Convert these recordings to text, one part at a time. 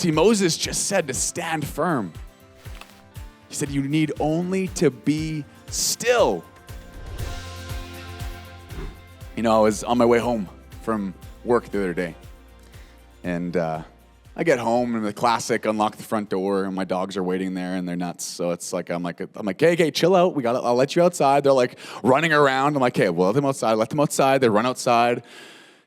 See, Moses just said to stand firm. He said, you need only to be still. You know, I was on my way home from work the other day, and I get home, and the classic, unlock the front door, and my dogs are waiting there, and they're nuts. So it's like, I'm like, hey, chill out. I'll let you outside. They're like running around. I'm like, hey, we'll let them outside. Let them outside. They run outside.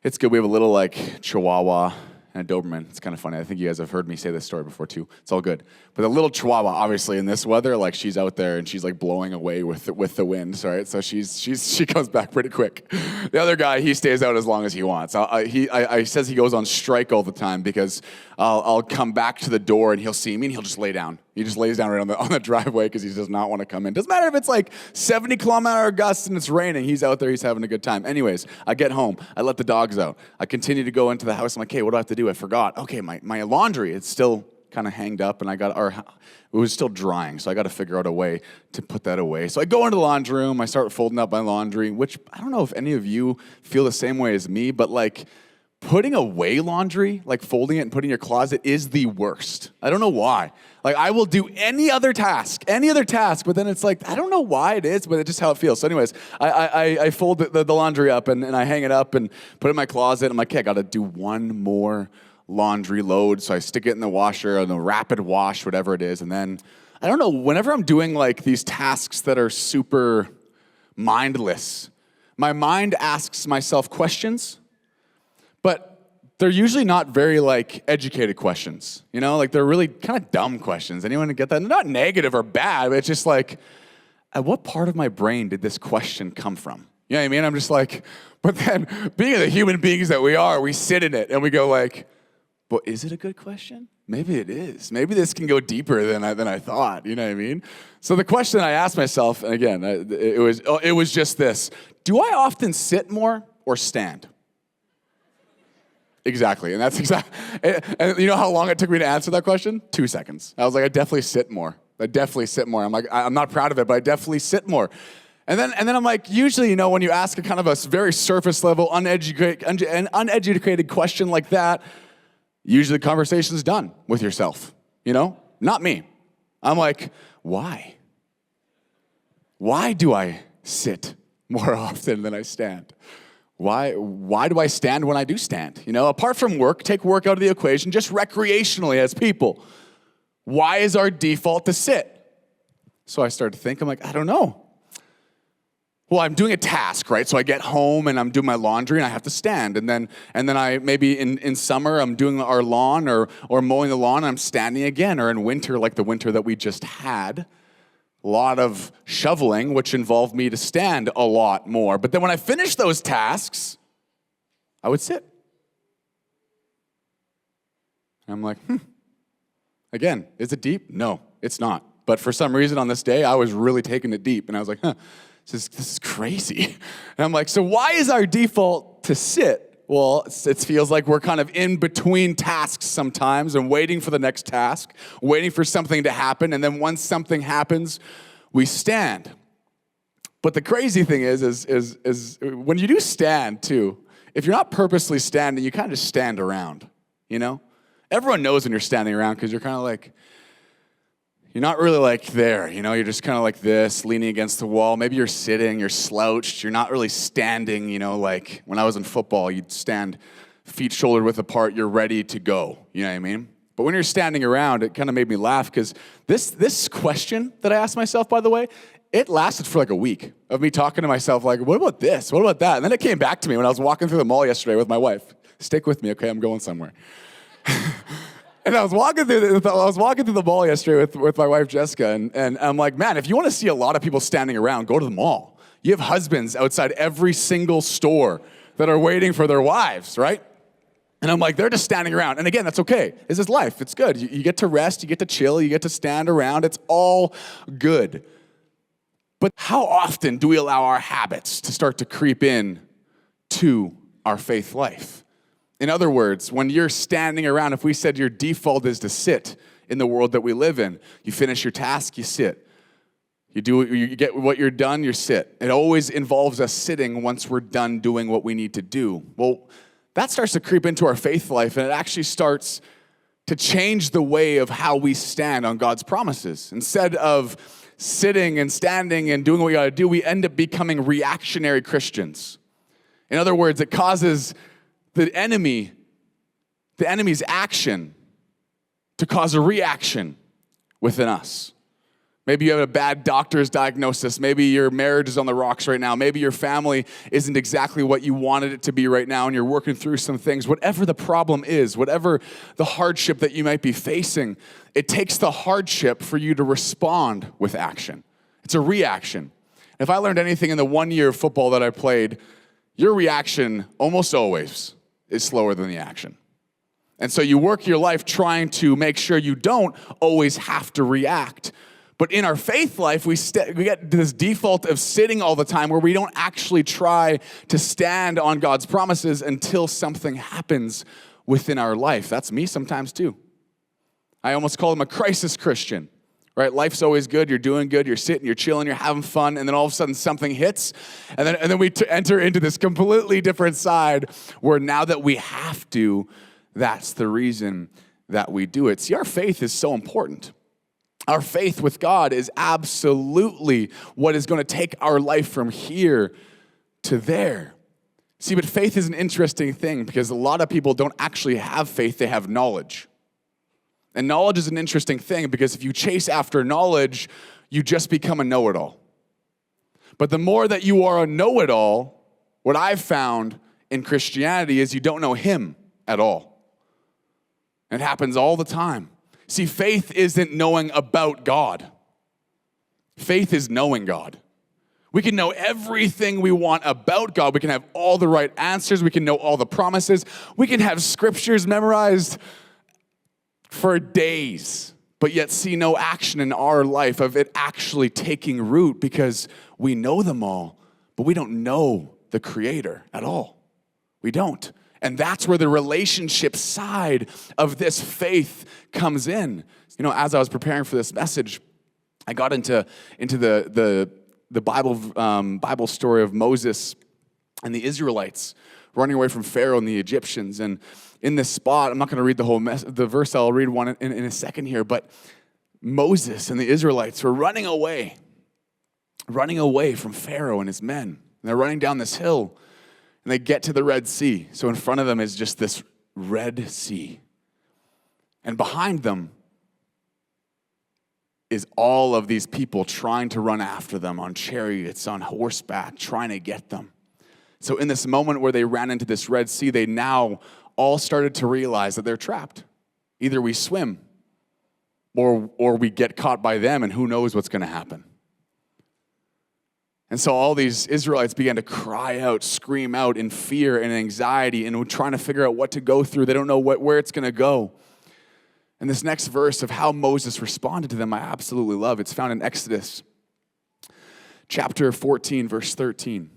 It's good. We have a little like Chihuahua and a Doberman. It's kind of funny. I think you guys have heard me say this story before too. It's all good. But the little Chihuahua, obviously in this weather, like she's out there and she's like blowing away with the wind. Right? So she comes back pretty quick. The other guy, he stays out as long as he wants. He says he goes on strike all the time because I'll come back to the door and he'll see me and he'll just lay down. He just lays down right on the driveway because he does not want to come in. Doesn't matter if it's like 70-kilometer gusts and it's raining. He's out there. He's having a good time. Anyways, I get home. I let the dogs out. I continue to go into the house. I'm like, hey, what do I have to do? I forgot. Okay, my laundry, it's still kind of hanged up, and it was still drying, so I got to figure out a way to put that away. So I go into the laundry room. I start folding up my laundry, which I don't know if any of you feel the same way as me, but like putting away laundry, like folding it and putting it in your closet is the worst. I don't know why. Like I will do any other task, but then it's like, I don't know why it is, but it's just how it feels. So anyways, I fold the laundry up and I hang it up and put it in my closet. I'm like, okay, I got to do one more laundry load. So I stick it in the washer or the rapid wash, whatever it is. And then, I don't know, whenever I'm doing like these tasks that are super mindless, my mind asks myself questions, but they're usually not very like educated questions, you know, like they're really kind of dumb questions. Anyone get that? They're not negative or bad, but it's just like, at what part of my brain did this question come from? You know what I mean? I'm just like, but then being the human beings that we are, we sit in it and we go like, but is it a good question? Maybe it is. Maybe this can go deeper than I thought. You know what I mean? So the question I asked myself, and again, it was just this: do I often sit more or stand? Exactly, and that's exactly. And you know how long it took me to answer that question? 2 seconds. I was like, I definitely sit more. I'm like, I'm not proud of it, but I definitely sit more. And then I'm like, usually, you know, when you ask a kind of a very surface level, uneducated question like that, usually the conversation's done with yourself, you know? Not me. I'm like, why? Why do I sit more often than I stand? Why do I stand when I do stand? You know, apart from work, take work out of the equation, just recreationally as people. Why is our default to sit? So I started to think, I'm like, I don't know. Well, I'm doing a task, right? So I get home and I'm doing my laundry and I have to stand. And then I maybe in summer I'm doing our lawn or mowing the lawn and I'm standing again. Or in winter, like the winter that we just had, a lot of shoveling, which involved me to stand a lot more. But then when I finished those tasks, I would sit. And I'm like, Again, is it deep? No, it's not. But for some reason on this day, I was really taking it deep. And I was like, this is crazy. And I'm like, so why is our default to sit? Well, it feels like we're kind of in between tasks sometimes and waiting for the next task, waiting for something to happen. And then once something happens, we stand. But the crazy thing is when you do stand too, if you're not purposely standing, you kind of just stand around, you know? Everyone knows when you're standing around because you're kind of like, you're not really like there, you know? You're just kind of like this, leaning against the wall. Maybe you're sitting, you're slouched. You're not really standing, you know, like when I was in football, you'd stand feet shoulder width apart. You're ready to go, you know what I mean? But when you're standing around, it kind of made me laugh because this question that I asked myself, by the way, it lasted for like a week of me talking to myself like, what about this? What about that? And then it came back to me when I was walking through the mall yesterday with my wife. Stick with me, okay? I'm going somewhere. And I was walking through the mall yesterday with my wife Jessica, and I'm like, man, if you want to see a lot of people standing around, go to the mall. You have husbands outside every single store that are waiting for their wives, right? And I'm like, they're just standing around. And again, that's okay. This is life. It's good. You get to rest, you get to chill, you get to stand around. It's all good. But how often do we allow our habits to start to creep in to our faith life? In other words, when you're standing around, if we said your default is to sit in the world that we live in, you finish your task, you sit. You get what you're done, you sit. It always involves us sitting once we're done doing what we need to do. Well, that starts to creep into our faith life, and it actually starts to change the way of how we stand on God's promises. Instead of sitting and standing and doing what we got to do, we end up becoming reactionary Christians. In other words, it causes the enemy's action to cause a reaction within us. Maybe you have a bad doctor's diagnosis. Maybe your marriage is on the rocks right now. Maybe your family isn't exactly what you wanted it to be right now, and you're working through some things. Whatever the problem is, whatever the hardship that you might be facing, it takes the hardship for you to respond with action. It's a reaction. If I learned anything in the 1 year of football that I played, your reaction almost always is slower than the action. And so you work your life trying to make sure you don't always have to react. But in our faith life, we get this default of sitting all the time where we don't actually try to stand on God's promises until something happens within our life. That's me sometimes too. I almost call them a crisis Christian, right? Life's always good. You're doing good. You're sitting, you're chilling, you're having fun. And then all of a sudden something hits. And then we enter into this completely different side where now that we have to, that's the reason that we do it. See, our faith is so important. Our faith with God is absolutely what is going to take our life from here to there. See, but faith is an interesting thing because a lot of people don't actually have faith, they have knowledge. And knowledge is an interesting thing because if you chase after knowledge, you just become a know-it-all. But the more that you are a know-it-all, what I've found in Christianity is you don't know Him at all. It happens all the time. See, faith isn't knowing about God. Faith is knowing God. We can know everything we want about God. We can have all the right answers. We can know all the promises. We can have scriptures memorized for days, but yet see no action in our life of it actually taking root because we know them all, but we don't know the Creator at all. We don't. And that's where the relationship side of this faith comes in. You know, as I was preparing for this message, I got into the Bible story of Moses and the Israelites running away from Pharaoh and the Egyptians. And in this spot, I'm not going to read the whole the verse. I'll read one in a second here. But Moses and the Israelites were running away from Pharaoh and his men. And they're running down this hill. And they get to the Red Sea. So in front of them is just this Red Sea. And behind them is all of these people trying to run after them on chariots, on horseback, trying to get them. So in this moment where they ran into this Red Sea, they now all started to realize that they're trapped. Either we swim or we get caught by them, and who knows what's going to happen. And so all these Israelites began to cry out, scream out in fear and anxiety and trying to figure out what to go through. They don't know where it's going to go. And this next verse of how Moses responded to them, I absolutely love. It's found in Exodus chapter 14, verse 13.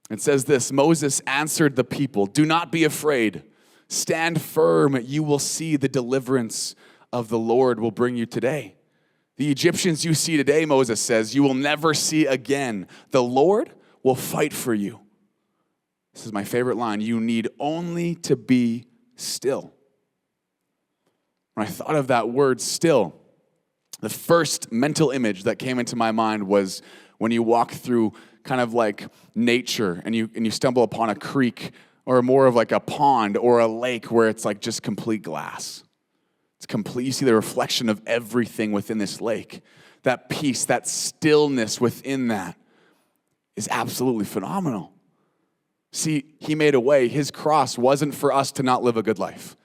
It says this, Moses answered the people, "Do not be afraid. Stand firm. You will see the deliverance of the Lord will bring you today. The Egyptians you see today," Moses says, "you will never see again. The Lord will fight for you." This is my favorite line. "You need only to be still." When I thought of that word still, the first mental image that came into my mind was when you walk through kind of like nature and you stumble upon a creek or more of like a pond or a lake where it's like just complete glass. It's complete. You see the reflection of everything within this lake. That peace, that stillness within that is absolutely phenomenal. See, He made a way. His cross wasn't for us to not live a good life.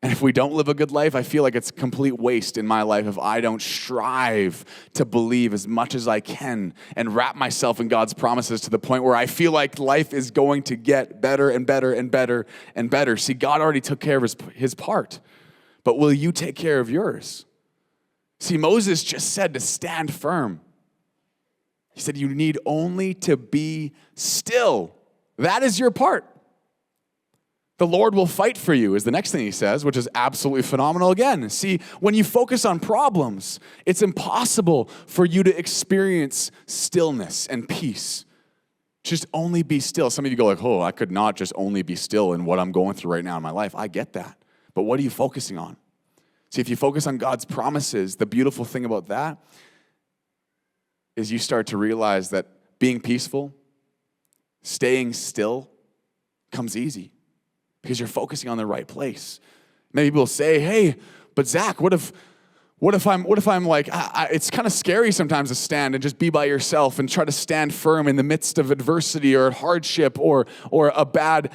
And if we don't live a good life, I feel like it's complete waste in my life if I don't strive to believe as much as I can and wrap myself in God's promises to the point where I feel like life is going to get better and better and better and better. See, God already took care of his part. But will you take care of yours? See, Moses just said to stand firm. He said, you need only to be still. That is your part. The Lord will fight for you is the next thing he says, which is absolutely phenomenal again. See, when you focus on problems, it's impossible for you to experience stillness and peace. Just only be still. Some of you go like, oh, I could not just only be still in what I'm going through right now in my life. I get that. But what are you focusing on? See, if you focus on God's promises, the beautiful thing about that is you start to realize that being peaceful, staying still comes easy because you're focusing on the right place. Many people say, hey, but Zach, what if I'm like, it's kind of scary sometimes to stand and just be by yourself and try to stand firm in the midst of adversity or hardship or a bad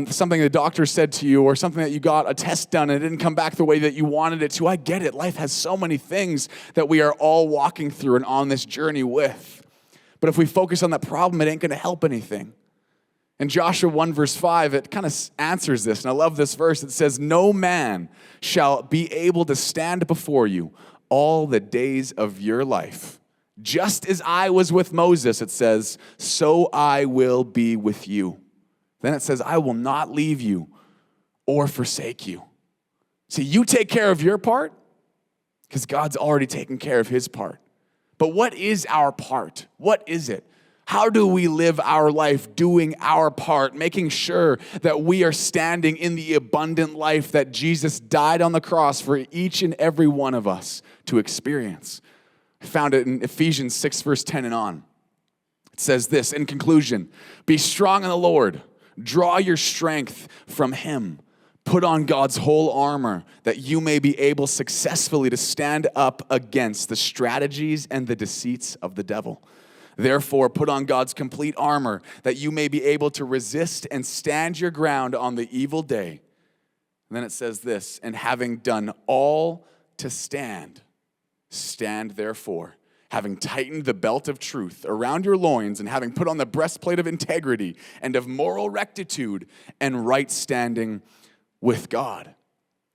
something the doctor said to you or something that you got a test done and it didn't come back the way that you wanted it to. I get it. Life has so many things that we are all walking through and on this journey with. But if we focus on that problem, it ain't going to help anything. In Joshua 1 verse 5, it kind of answers this. And I love this verse. It says, no man shall be able to stand before you all the days of your life. Just as I was with Moses, it says, so I will be with you. Then it says, I will not leave you or forsake you. See, you take care of your part because God's already taken care of his part. But what is our part? What is it? How do we live our life doing our part, making sure that we are standing in the abundant life that Jesus died on the cross for each and every one of us to experience? I found it in Ephesians 6 verse 10 and on. It says this, in conclusion, be strong in the Lord, draw your strength from him. Put on God's whole armor that you may be able successfully to stand up against the strategies and the deceits of the devil. Therefore, put on God's complete armor that you may be able to resist and stand your ground on the evil day. And then it says this, and having done all to stand, stand therefore, having tightened the belt of truth around your loins and having put on the breastplate of integrity and of moral rectitude and right standing with God.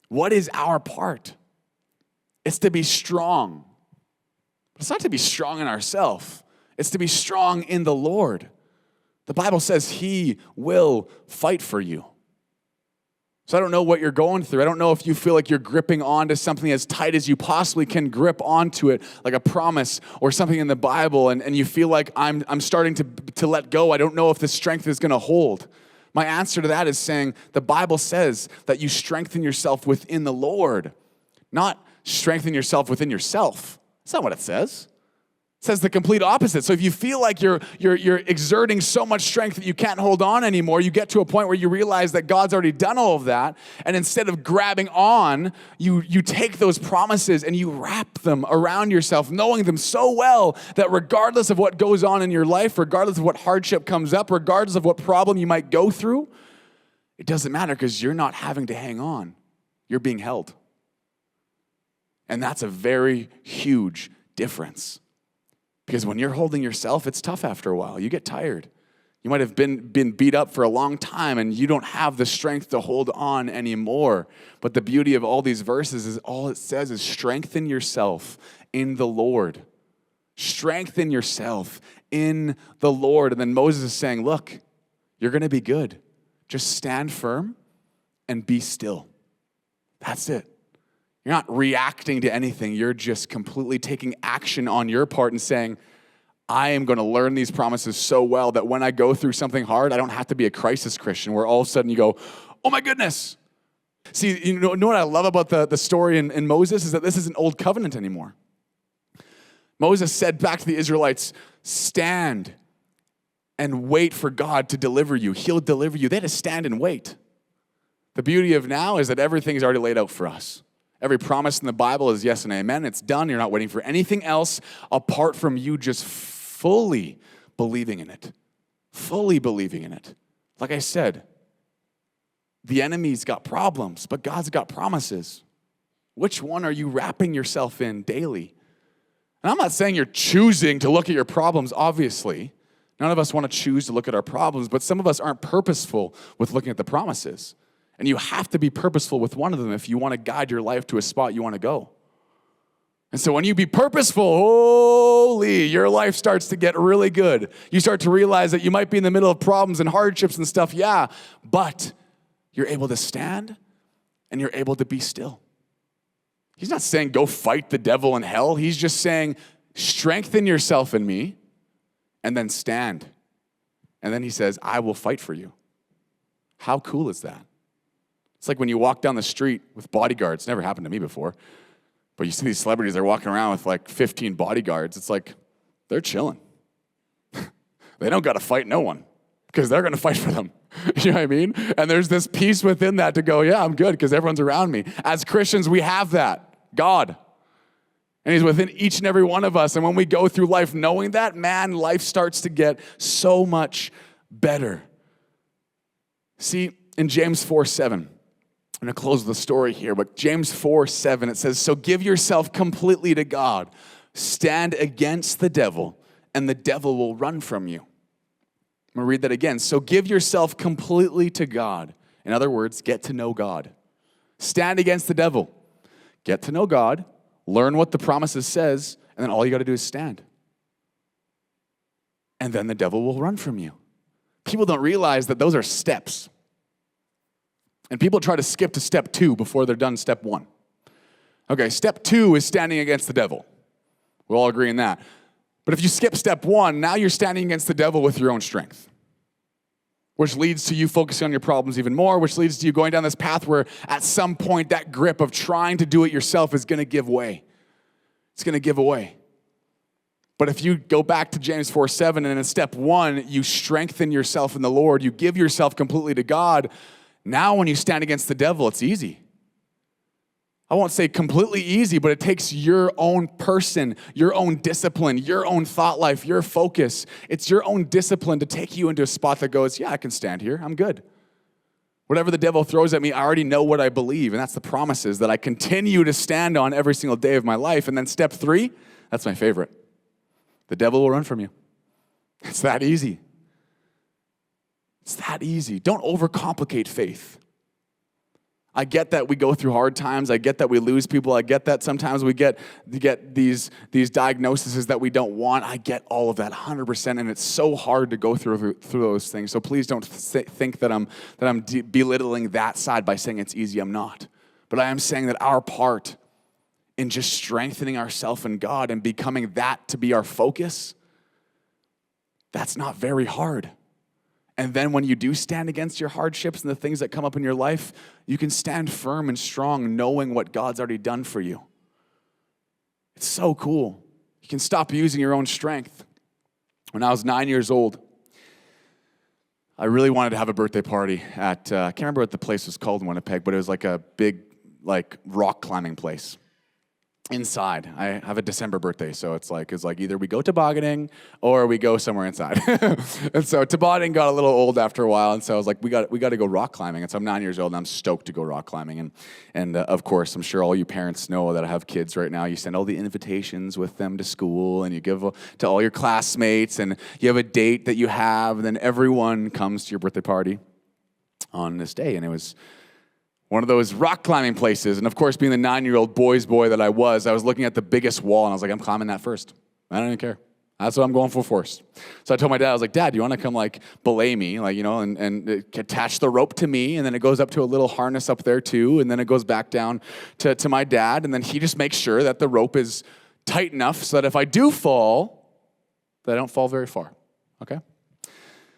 What is our part? It's to be strong. But it's not to be strong in ourselves. It's to be strong in the Lord. The Bible says he will fight for you. So I don't know what you're going through. I don't know if you feel like you're gripping onto something as tight as you possibly can grip onto it, like a promise or something in the Bible, and you feel like I'm starting to let go. I don't know if the strength is going to hold. My answer to that is saying the Bible says that you strengthen yourself within the Lord, not strengthen yourself within yourself. That's not what it says. It says the complete opposite. So if you feel like you're exerting so much strength that you can't hold on anymore, you get to a point where you realize that God's already done all of that, and instead of grabbing on, you take those promises and you wrap them around yourself, knowing them so well that regardless of what goes on in your life, regardless of what hardship comes up, regardless of what problem you might go through, it doesn't matter because you're not having to hang on. You're being held. And that's a very huge difference. Because when you're holding yourself, it's tough after a while. You get tired. You might have been beat up for a long time and you don't have the strength to hold on anymore. But the beauty of all these verses is all it says is strengthen yourself in the Lord. Strengthen yourself in the Lord. And then Moses is saying, look, you're going to be good. Just stand firm and be still. That's it. You're not reacting to anything. You're just completely taking action on your part and saying, I am going to learn these promises so well that when I go through something hard, I don't have to be a crisis Christian where all of a sudden you go, oh my goodness. See, you know what I love about the story in Moses is that this isn't old covenant anymore. Moses said back to the Israelites, stand and wait for God to deliver you. He'll deliver you. They had to stand and wait. The beauty of now is that everything's already laid out for us. Every promise in the Bible is yes and amen. It's done. You're not waiting for anything else apart from you just fully believing in it. Fully believing in it. Like I said, the enemy's got problems, but God's got promises. Which one are you wrapping yourself in daily? And I'm not saying you're choosing to look at your problems, obviously. None of us want to choose to look at our problems, but some of us aren't purposeful with looking at the promises. And you have to be purposeful with one of them if you want to guide your life to a spot you want to go. And so when you be purposeful, holy, your life starts to get really good. You start to realize that you might be in the middle of problems and hardships and stuff, yeah, but you're able to stand and you're able to be still. He's not saying go fight the devil in hell. He's just saying strengthen yourself in me and then stand. And then he says, I will fight for you. How cool is that? It's like when you walk down the street with bodyguards. Never happened to me before. But you see these celebrities, they're walking around with like 15 bodyguards. It's like, they're chilling. They don't got to fight no one because they're going to fight for them. You know what I mean? And there's this peace within that to go, yeah, I'm good because everyone's around me. As Christians, we have that. God. And he's within each and every one of us. And when we go through life knowing that, man, life starts to get so much better. See, in James 4:7, I'm going to close the story here, but James 4:7, it says, so give yourself completely to God. Stand against the devil, and the devil will run from you. I'm going to read that again. So give yourself completely to God. In other words, get to know God. Stand against the devil. Get to know God. Learn what the promises says, and then all you got to do is stand. And then the devil will run from you. People don't realize that those are steps. And people try to skip to step 2 before they're done step 1. Okay, step 2 is standing against the devil. We'll all agree on that. But if you skip step 1, now you're standing against the devil with your own strength, which leads to you focusing on your problems even more, which leads to you going down this path where at some point that grip of trying to do it yourself is going to give way. It's going to give away. But if you go back to James 4:7 and in step 1, you strengthen yourself in the Lord, you give yourself completely to God, now when you stand against the devil, it's easy. I won't say completely easy, but it takes your own person, your own discipline, your own thought life, your focus. It's your own discipline to take you into a spot that goes, yeah, I can stand here. I'm good. Whatever the devil throws at me, I already know what I believe, and that's the promises that I continue to stand on every single day of my life. And then step 3, that's my favorite. The devil will run from you. It's that easy. It's that easy. Don't overcomplicate faith. I get that we go through hard times. I get that we lose people. I get that sometimes we get these diagnoses that we don't want. I get all of that 100%, and it's so hard to go through those things. So please don't think that I'm belittling that side by saying it's easy. I'm not. But I am saying that our part in just strengthening ourselves in God and becoming that to be our focus, that's not very hard. And then when you do stand against your hardships and the things that come up in your life, you can stand firm and strong knowing what God's already done for you. It's so cool. You can stop using your own strength. When I was 9 years old, I really wanted to have a birthday party at, I can't remember what the place was called in Winnipeg, but it was like a big rock climbing place. Inside. I have a December birthday, so it's like either we go tobogganing or we go somewhere inside. And so tobogganing got a little old after a while, and so I was like, we got to go rock climbing. And so I'm 9 years old, and I'm stoked to go rock climbing. And of course, I'm sure all you parents know that I have kids right now. You send all the invitations with them to school, and you give to all your classmates, and you have a date that you have, and then everyone comes to your birthday party on this day. And it was one of those rock climbing places. And of course, being the 9-year-old boy's boy that I was looking at the biggest wall, and I was like, I'm climbing that first. I don't even care. That's what I'm going for first. So I told my dad, I was like, Dad, do you want to come belay me, and attach the rope to me, and then it goes up to a little harness up there too, and then it goes back down to my dad, and then he just makes sure that the rope is tight enough so that if I do fall, that I don't fall very far, okay?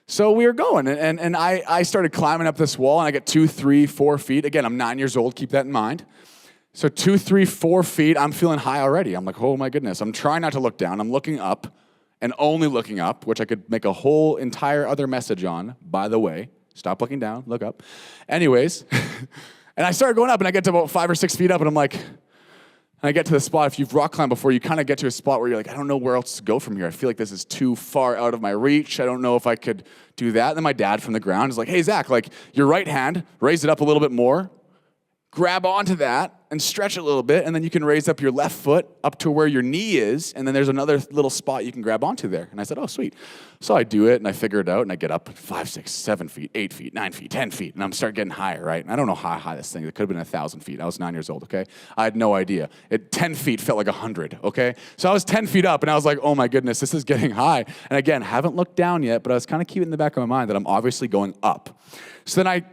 So we were going, and I started climbing up this wall, and I get 2, 3, 4 feet. Again, I'm 9 years old, keep that in mind. So 2, 3, 4 feet, I'm feeling high already. I'm like, oh my goodness. I'm trying not to look down. I'm looking up, and only looking up, which I could make a whole entire other message on, by the way. Stop looking down, look up. Anyways, and I started going up, and I get to about 5 or 6 feet up, and I'm like, and I get to the spot, if you've rock climbed before, you kind of get to a spot where you're like, I don't know where else to go from here. I feel like this is too far out of my reach. I don't know if I could do that. And then my dad from the ground is like, hey, Zach, your right hand, raise it up a little bit more, grab onto that, and stretch it a little bit, and then you can raise up your left foot up to where your knee is, and then there's another little spot you can grab onto there. And I said, oh, sweet. So I do it, and I figure it out, and I get up 5, 6, 7 feet, 8 feet, 9 feet, 10 feet, and I'm starting getting higher, right? And I don't know how high this thing, it could have been 1,000 feet. I was 9 years old, okay? I had no idea. 10 feet felt like 100, okay? So I was 10 feet up, and I was like, oh my goodness, this is getting high. And again, haven't looked down yet, but I was kind of keeping in the back of my mind that I'm obviously going up. So then I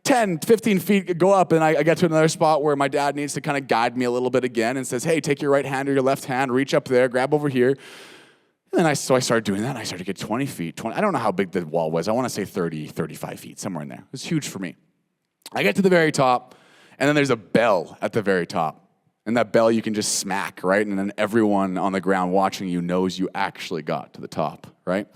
10, 15 feet go up, and I get to another spot where my dad needs to kind of guide me a little bit again and says, hey, take your right hand or your left hand, reach up there, grab over here. And then so I started doing that, and I started to get 20 feet. I don't know how big the wall was. I want to say 30, 35 feet, somewhere in there. It was huge for me. I get to the very top, and then there's a bell at the very top. And that bell you can just smack, right? And then everyone on the ground watching you knows you actually got to the top, right?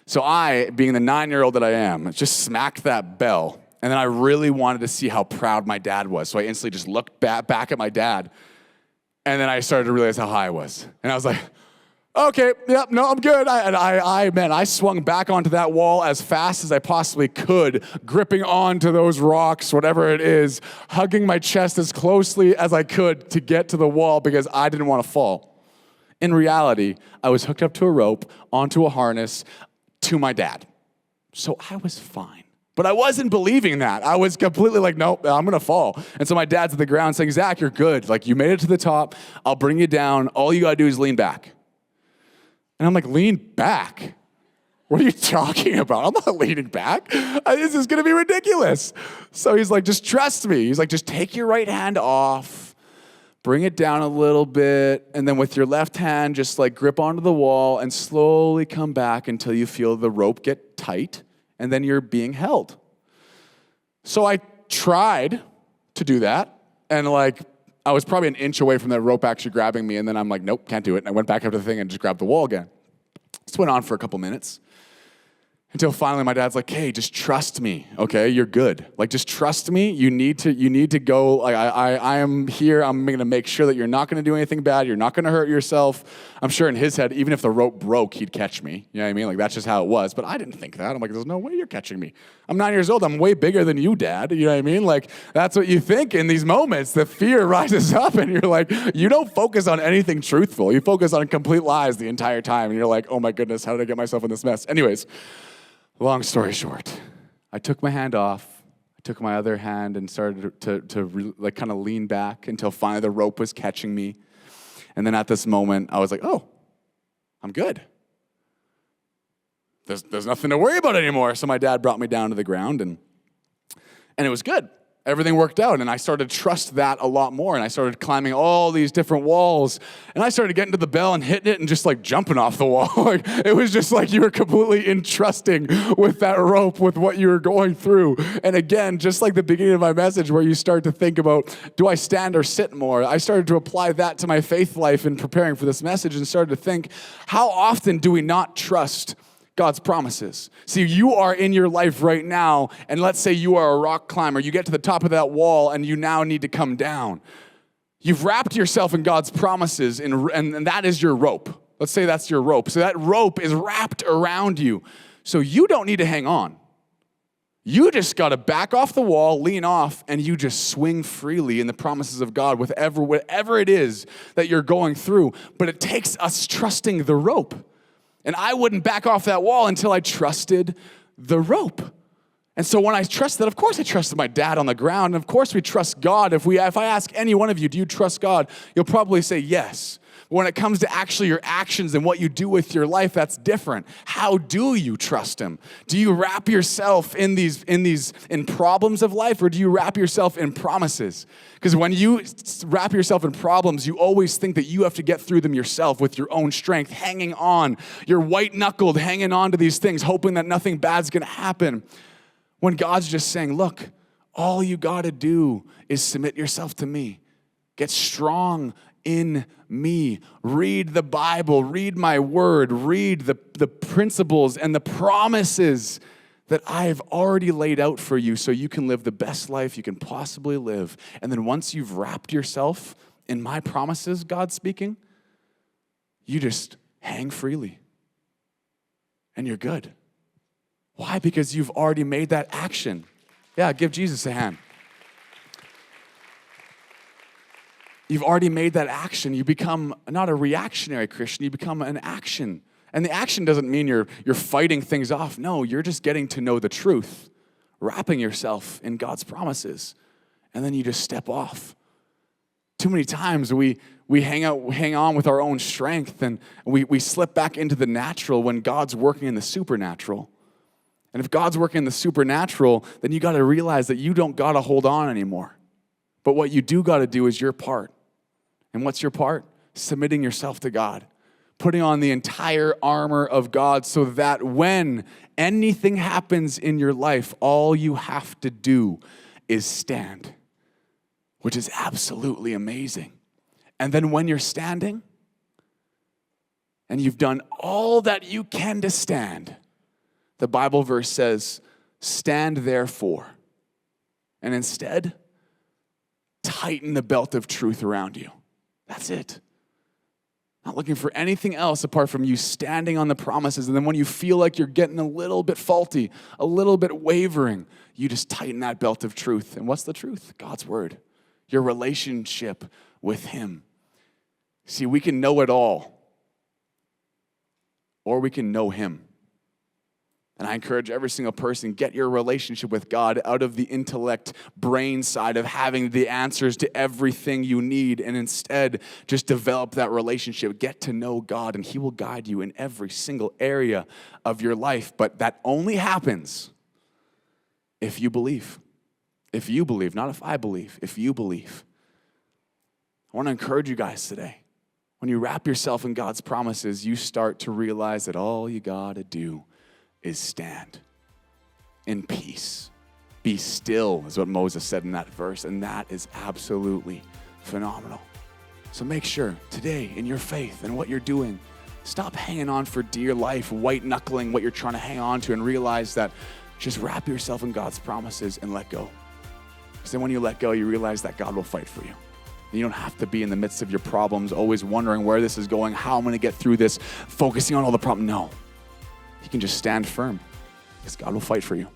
So I, being the 9-year-old that I am, just smacked that bell. And then I really wanted to see how proud my dad was. So I instantly just looked back at my dad. And then I started to realize how high I was. And I was like, okay, yep, no, I'm good. I swung back onto that wall as fast as I possibly could, gripping onto those rocks, whatever it is, hugging my chest as closely as I could to get to the wall because I didn't want to fall. In reality, I was hooked up to a rope, onto a harness, to my dad. So I was fine. But I wasn't believing that. I was completely like, nope, I'm going to fall. And so my dad's at the ground saying, Zach, you're good. Like, you made it to the top. I'll bring you down. All you got to do is lean back. And I'm like, lean back? What are you talking about? I'm not leaning back. This is going to be ridiculous. So he's like, just trust me. He's like, just take your right hand off, bring it down a little bit, and then with your left hand, just like grip onto the wall and slowly come back until you feel the rope get tight, and then you're being held. So I tried to do that, and like, I was probably an inch away from that rope actually grabbing me, and then I'm like, nope, can't do it. And I went back up to the thing and just grabbed the wall again. This went on for a couple minutes until finally my dad's like, hey, just trust me, okay? You're good. Like, just trust me. You need to go. Like, I am here. I'm going to make sure that you're not going to do anything bad. You're not going to hurt yourself. I'm sure in his head, even if the rope broke, he'd catch me. You know what I mean? Like, that's just how it was. But I didn't think that. I'm like, there's no way you're catching me. I'm 9 years old. I'm way bigger than you, Dad. You know what I mean? Like, that's what you think in these moments. The fear rises up, and you're like, you don't focus on anything truthful. You focus on complete lies the entire time. And you're like, oh my goodness, how did I get myself in this mess? Anyways, long story short, I took my hand off. I took my other hand and started to like kind of lean back until finally the rope was catching me. And then at this moment, I was like, oh, I'm good. There's nothing to worry about anymore. So my dad brought me down to the ground, and it was good. Everything worked out, and I started to trust that a lot more, and I started climbing all these different walls, and I started getting to the bell and hitting it and just like jumping off the wall. Like, it was just like you were completely entrusting with that rope, with what you were going through. And again, just like the beginning of my message where you start to think about, do I stand or sit more? I started to apply that to my faith life in preparing for this message and started to think, how often do we not trust God's promises? See, you are in your life right now, and let's say you are a rock climber. You get to the top of that wall, and you now need to come down. You've wrapped yourself in God's promises, and that is your rope. Let's say that's your rope. So that rope is wrapped around you. So you don't need to hang on. You just got to back off the wall, lean off, and you just swing freely in the promises of God with whatever it is that you're going through. But it takes us trusting the rope. And I wouldn't back off that wall until I trusted the rope. And so when I trusted that, of course I trusted my dad on the ground. And of course we trust God. If I ask any one of you, do you trust God? You'll probably say yes. But when it comes to actually your actions and what you do with your life, that's different. How do you trust him? Do you wrap yourself in problems of life, or do you wrap yourself in promises? Because when you wrap yourself in problems, you always think that you have to get through them yourself with your own strength, hanging on. You're white-knuckled, hanging on to these things, hoping that nothing bad's going to happen. When God's just saying, look, all you got to do is submit yourself to me. Get strong in me. Read the Bible, read my word, read the principles and the promises that I've already laid out for you so you can live the best life you can possibly live. And then once you've wrapped yourself in my promises, God's speaking, you just hang freely and you're good. Why? Because you've already made that action. Yeah, give Jesus a hand. You've already made that action. You become not a reactionary Christian, you become an action. And the action doesn't mean you're fighting things off. No, you're just getting to know the truth, wrapping yourself in God's promises, and then you just step off. Too many times we hang on with our own strength, and we slip back into the natural when God's working in the supernatural. And if God's working in the supernatural, then you got to realize that you don't got to hold on anymore. But what you do got to do is your part. And what's your part? Submitting yourself to God. Putting on the entire armor of God so that when anything happens in your life, all you have to do is stand, which is absolutely amazing. And then when you're standing and you've done all that you can to stand, the Bible verse says, stand therefore. And instead, tighten the belt of truth around you. That's it. Not looking for anything else apart from you standing on the promises. And then when you feel like you're getting a little bit faulty, a little bit wavering, you just tighten that belt of truth. And what's the truth? God's word. Your relationship with him. See, we can know it all, or we can know him. And I encourage every single person, get your relationship with God out of the intellect, brain side of having the answers to everything you need, and instead just develop that relationship. Get to know God, and he will guide you in every single area of your life. But that only happens if you believe. If you believe, not if I believe, if you believe. I want to encourage you guys today. When you wrap yourself in God's promises, you start to realize that all you got to do is stand in peace. Be still is what Moses said in that verse, and that is absolutely phenomenal. So make sure today in your faith and what you're doing, stop hanging on for dear life, white-knuckling what you're trying to hang on to, and realize that just wrap yourself in God's promises and let go. Because then when you let go, you realize that God will fight for you. You don't have to be in the midst of your problems, always wondering where this is going, how I'm going to get through this, focusing on all the problems. No. You can just stand firm because God will fight for you.